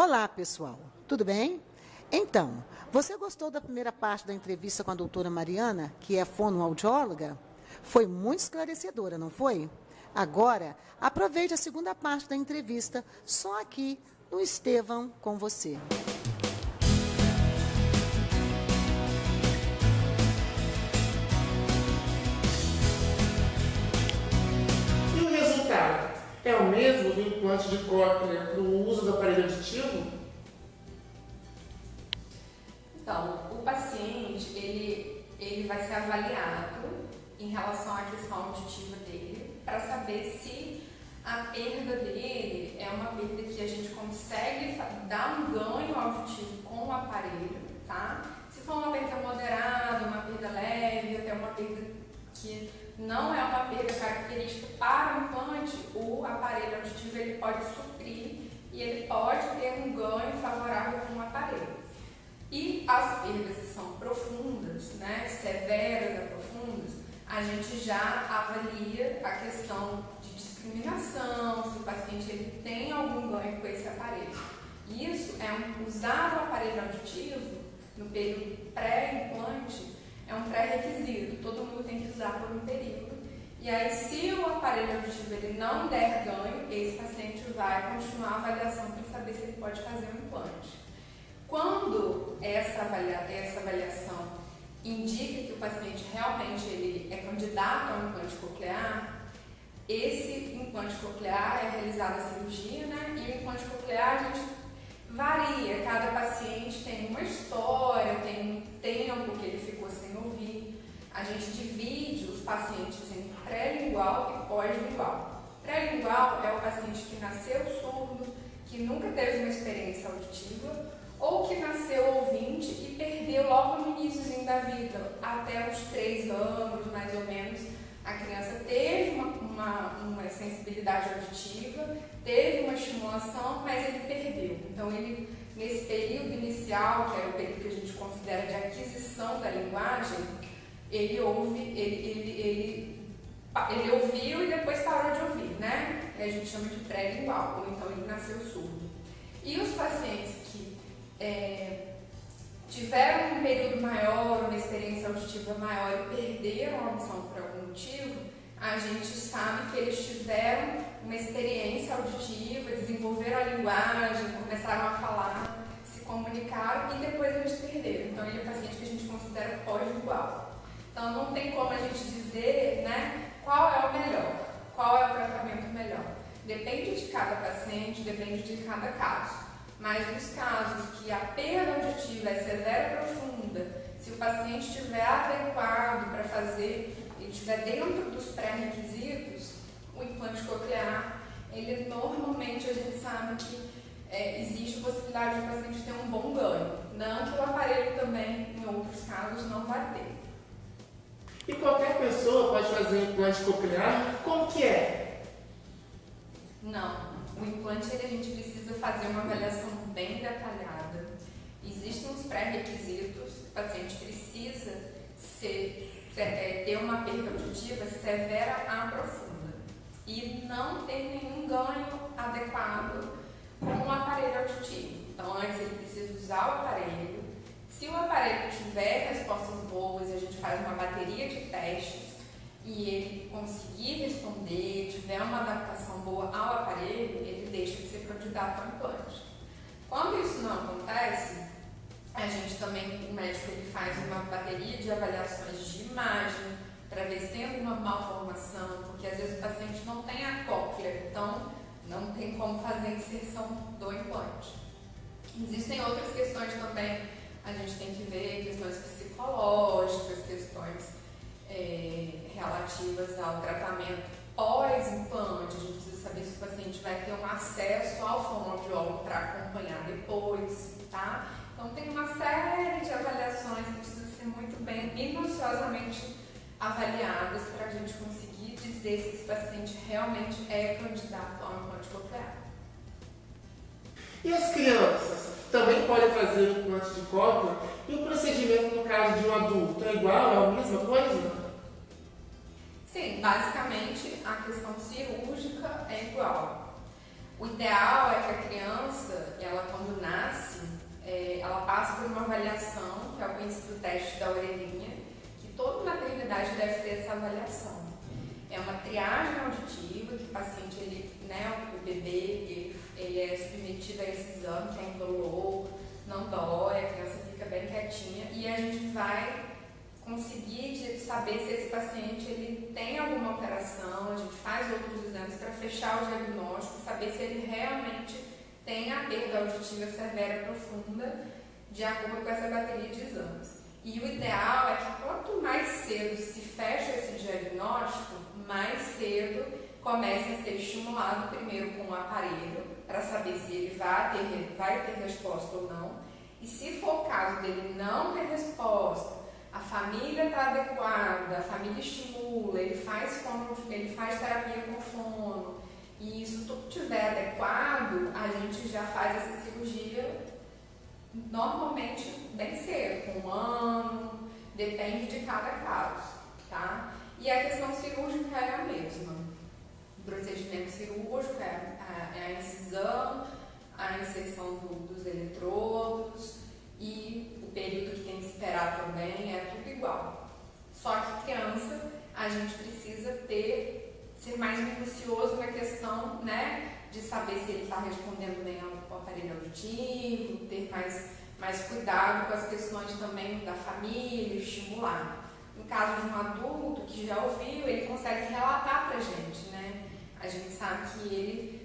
Olá, pessoal. Tudo bem? Então, você gostou da primeira parte da entrevista com a doutora Mariana, que é fonoaudióloga? Foi muito esclarecedora, não foi? Agora, aproveite a segunda parte da entrevista, só aqui no Estevão com você. E o resultado? É o mesmo do implante de cóclea para o uso do aparelho auditivo? Então, o paciente, ele vai ser avaliado em relação à questão auditiva dele para saber se a perda dele é uma perda que a gente consegue dar um ganho auditivo com o aparelho, tá? Se for uma perda moderada, uma perda leve, até uma perda que não é uma perda característica para o implante, o aparelho auditivo ele pode suprir e ele pode ter um ganho favorável com o aparelho. E as perdas que são profundas, né, severas a profundas, a gente já avalia a questão de discriminação, se o paciente ele tem algum ganho com esse aparelho. Isso usar o aparelho auditivo no período pré-implante é um pré-requisito, todo mundo tem que usar por um período. E aí, se o aparelho auditivo ele não der ganho, esse paciente vai continuar a avaliação para saber se ele pode fazer um implante. Quando essa avaliação indica que o paciente realmente ele é candidato a um implante coclear, esse implante coclear é realizada a cirurgia, né? E o implante coclear a gente varia, cada paciente tem uma história, tem um tempo que ele ficou sem ouvir. A gente divide os pacientes em pré-lingual e pós-lingual. Pré-lingual é o paciente que nasceu surdo, que nunca teve uma experiência auditiva, ou que nasceu ouvinte e perdeu logo no iníciozinho da vida, até os 3 anos, mais ou menos, a criança teve uma sensibilidade auditiva, teve uma estimulação, mas ele perdeu. Então, ele, nesse período inicial, que é o período que a gente considera de aquisição da linguagem, ele ouviu e depois parou de ouvir, né? Que a gente chama de pré-lingual, ou então ele nasceu surdo. E os pacientes que tiveram um período maior, uma experiência auditiva maior e perderam a audição por algum motivo, a gente sabe que eles tiveram uma experiência auditiva, desenvolveram a linguagem, começaram a falar, se comunicaram e depois eles perderam. Então ele é um paciente que a gente considera pós-lingual. Então não tem como a gente dizer, né, qual é o melhor, qual é o tratamento melhor. Depende de cada paciente, depende de cada caso. Mas nos casos que a perda auditiva é severa e profunda, se o paciente estiver adequado para fazer, ele estiver dentro dos pré-requisitos, o implante coclear, ele normalmente a gente sabe que existe a possibilidade de o paciente ter um bom ganho. Não que o aparelho também, em outros casos, não vai ter. E qualquer pessoa pode fazer um implante coclear? Como que é? Não. O implante a gente precisa fazer uma avaliação bem detalhada. Existem os pré-requisitos, o paciente precisa ter uma perda auditiva severa a profunda e não ter nenhum ganho adequado com o aparelho auditivo. Então, antes ele precisa usar o aparelho. Se o aparelho tiver respostas boas, a gente faz uma bateria de testes e ele conseguir responder, tiver uma adaptação boa ao aparelho, ele deixa de ser candidato ao implante. Quando isso não acontece, a gente também, o médico ele faz uma bateria de avaliações de imagem para ver se tem alguma malformação, porque às vezes o paciente não tem a cóclea, então não tem como fazer a inserção do implante. Existem outras questões também, a gente tem que ver questões psicológicas, questões relativas ao tratamento pós-implante. A gente precisa saber se o paciente vai ter um acesso ao fonoaudiólogo para acompanhar depois, tá? Então tem uma série de avaliações que precisam ser muito bem, minuciosamente avaliadas para a gente conseguir dizer se esse paciente realmente é candidato a um implante coclear. E as crianças também podem fazer o implante de cóclea? E o procedimento no caso de um adulto é igual, é a mesma coisa? Sim, basicamente a questão cirúrgica é igual. O ideal é que a criança, ela quando conhecido teste da orelhinha, que toda maternidade deve ter essa avaliação. É uma triagem auditiva que o paciente, o bebê, ele é submetido a esse exame, que é indolor, não dói, a criança fica bem quietinha e a gente vai conseguir saber se esse paciente ele tem alguma alteração, a gente faz outros exames para fechar o diagnóstico, saber se ele realmente tem a perda auditiva severa profunda, de acordo com essa bateria de exames. E o ideal é que quanto mais cedo se fecha esse diagnóstico, mais cedo comece a ser estimulado primeiro com o aparelho, para saber se ele vai ter resposta ou não. E se for o caso dele não ter resposta, a família está adequada, a família estimula, ele faz terapia com fono, e isso tudo estiver adequado, a gente já faz essa cirurgia normalmente bem cedo, com 1 ano, depende de cada caso, tá? E a questão cirúrgica é a mesma. O procedimento cirúrgico é a incisão, a inserção dos eletrodos e o período que tem que esperar também é tudo igual. Só que criança, a gente precisa ser mais minucioso na questão, de saber se ele está respondendo bem ao aparelho auditivo, ter mais cuidado com as questões também da família, estimular. No caso de um adulto que já ouviu, ele consegue relatar pra gente, A gente sabe que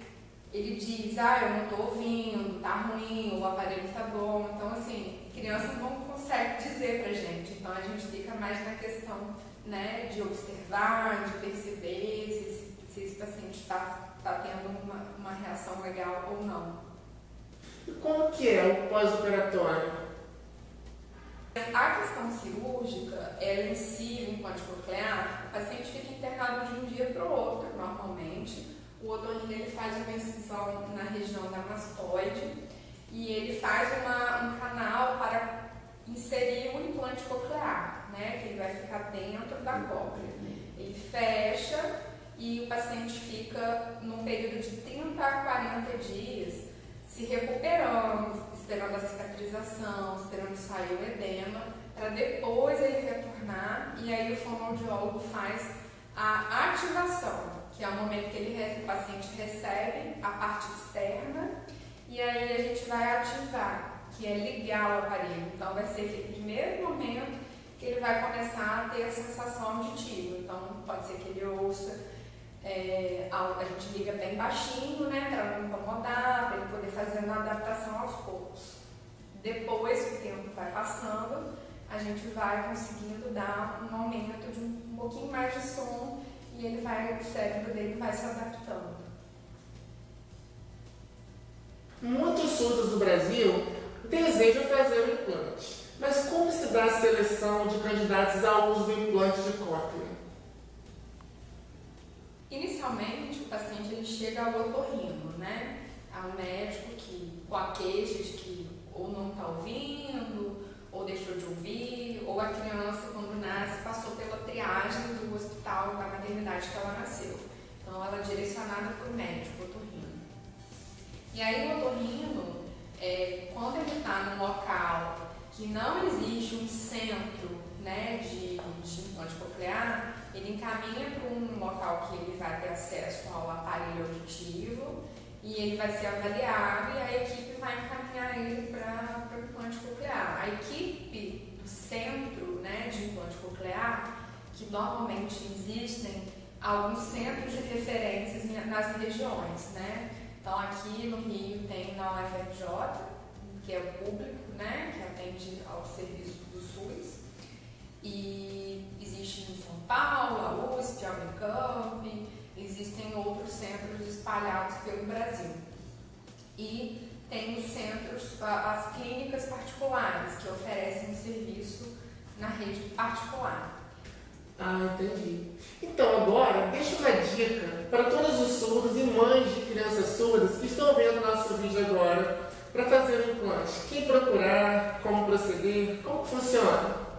ele diz, eu não estou ouvindo, tá ruim, o aparelho tá bom. Então, criança não consegue dizer pra gente. Então, a gente fica mais na questão, de observar, de perceber se esse paciente está tendo uma reação legal ou não. E como que é o pós-operatório? A questão cirúrgica, ela em si, o implante coclear, o paciente fica internado de um dia para o outro, normalmente. O otorrino ele faz uma incisão na região da mastoide e ele faz um canal para inserir o implante coclear, que ele vai ficar dentro da cóclea. Ele fecha e o paciente fica num período de 30 a 40 dias se recuperando, esperando a cicatrização, esperando sair o edema, para depois ele retornar e aí o fonoaudiólogo faz a ativação, que é o momento que o paciente recebe a parte externa e aí a gente vai ativar, que é ligar o aparelho. Então vai ser aquele primeiro momento que ele vai começar a ter a sensação auditiva. Então pode ser que ele ouça, a gente liga bem baixinho, para não incomodar, para ele poder fazer uma adaptação aos poucos. Depois que o tempo vai passando, a gente vai conseguindo dar um aumento de um pouquinho mais de som e o cérebro dele vai se adaptando. Muitos surdos do Brasil desejam fazer o implante, mas como se dá a seleção de candidatos ao uso do implante de cóclea? Inicialmente, o paciente ele chega ao otorrino, ao médico com a queixa de que ou não está ouvindo, ou deixou de ouvir, ou a criança, quando nasce, passou pela triagem do hospital, da maternidade que ela nasceu. Então, ela é direcionada para o médico otorrino. E aí, o otorrino, quando ele está num local que não existe um centro de implante coclear, ele encaminha para um local que ele vai ter acesso ao aparelho auditivo e ele vai ser avaliado e a equipe vai encaminhar ele para o implante coclear. A equipe do centro de implante coclear, que normalmente existem alguns centros de referências nas regiões, Então aqui no Rio tem na UFRJ, que é o público, que atende ao serviço do SUS. E existe em São Paulo, a USP, a Unicamp, existem outros centros espalhados pelo Brasil. E tem os centros, as clínicas particulares, que oferecem o serviço na rede particular. Entendi. Então agora, deixa uma dica para todos os surdos e mães de crianças surdas que estão vendo nosso vídeo agora para fazer o implante. Quem procurar, como proceder, como funciona?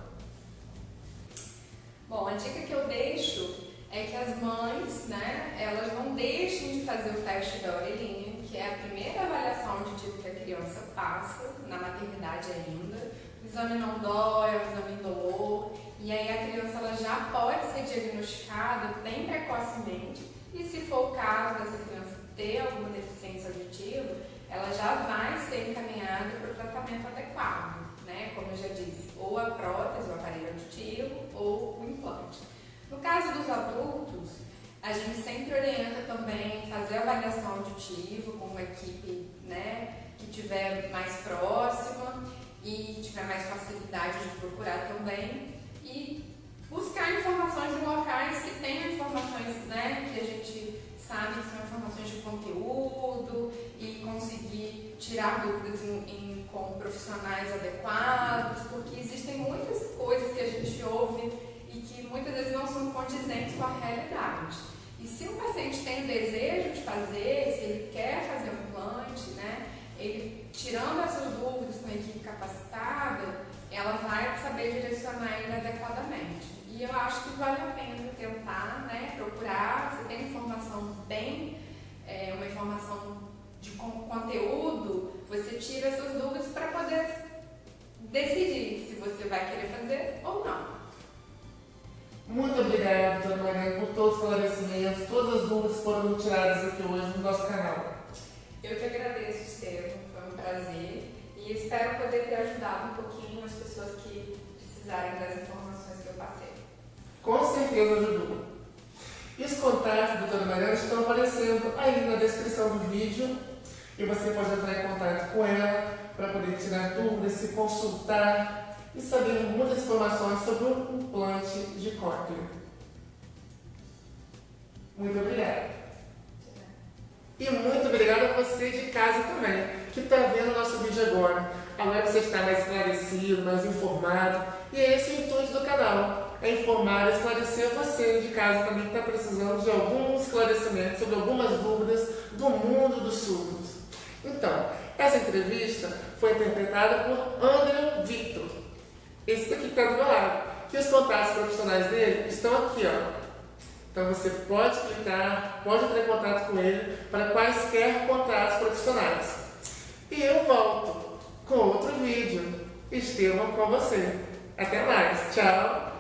Bom, a dica que eu deixo é que as mães, elas não deixem de fazer o teste da orelhinha, que é a primeira avaliação auditiva que a criança passa, na maternidade ainda, o exame não dói, o exame indolor, e aí a criança ela já pode ser diagnosticada bem precocemente, e se for o caso dessa criança ter alguma deficiência auditiva, ela já vai ser encaminhada para o tratamento adequado, né? Como eu já disse, ou a prótese, o aparelho auditivo, ou o implante. No caso dos adultos, a gente sempre orienta também fazer avaliação auditiva com uma equipe, né, que estiver mais próxima e tiver mais facilidade de procurar também, e buscar informações de locais que tenham informações, né, que a gente sabe que são informações de conteúdo, e conseguir tirar dúvidas com profissionais adequados, porque existem muitas coisas que a gente ouve e que muitas vezes não são condizentes com a realidade. E se o paciente tem o desejo de fazer, se ele quer fazer um implante, né, ele tirando essas dúvidas com a equipe capacitada, ela vai saber direcionar ele adequadamente. E eu acho que vale a pena tentar, né, procurar, se tem informação uma informação de conteúdo, você tira essas dúvidas para poder decidir se você vai querer fazer ou não. Muito obrigado, doutora Mariana, por todos os esclarecimentos, todas as dúvidas foram tiradas aqui hoje no nosso canal. Eu que agradeço, Estevam, foi um prazer e espero poder ter ajudado um pouquinho as pessoas que precisarem das informações que eu passei. Com certeza ajudou. E os contatos da doutora Mariana estão aparecendo aí na descrição do vídeo e você pode entrar em contato com ela para poder tirar dúvidas, se consultar e saber muitas informações sobre o implante de cóclea. Muito obrigado. E muito obrigado a você de casa também, que está vendo o nosso vídeo agora. Agora você está mais esclarecido, mais informado. E é esse o intuito do canal, é informar e esclarecer você de casa também que está precisando de algum esclarecimento sobre algumas dúvidas do mundo dos surdos. Então, essa entrevista foi interpretada por André Victor. Esse daqui que está do meu lado, que os contatos profissionais dele estão aqui, ó. Então você pode clicar, pode entrar em contato com ele para quaisquer contatos profissionais. E eu volto com outro vídeo. Estevam com você. Até mais. Tchau.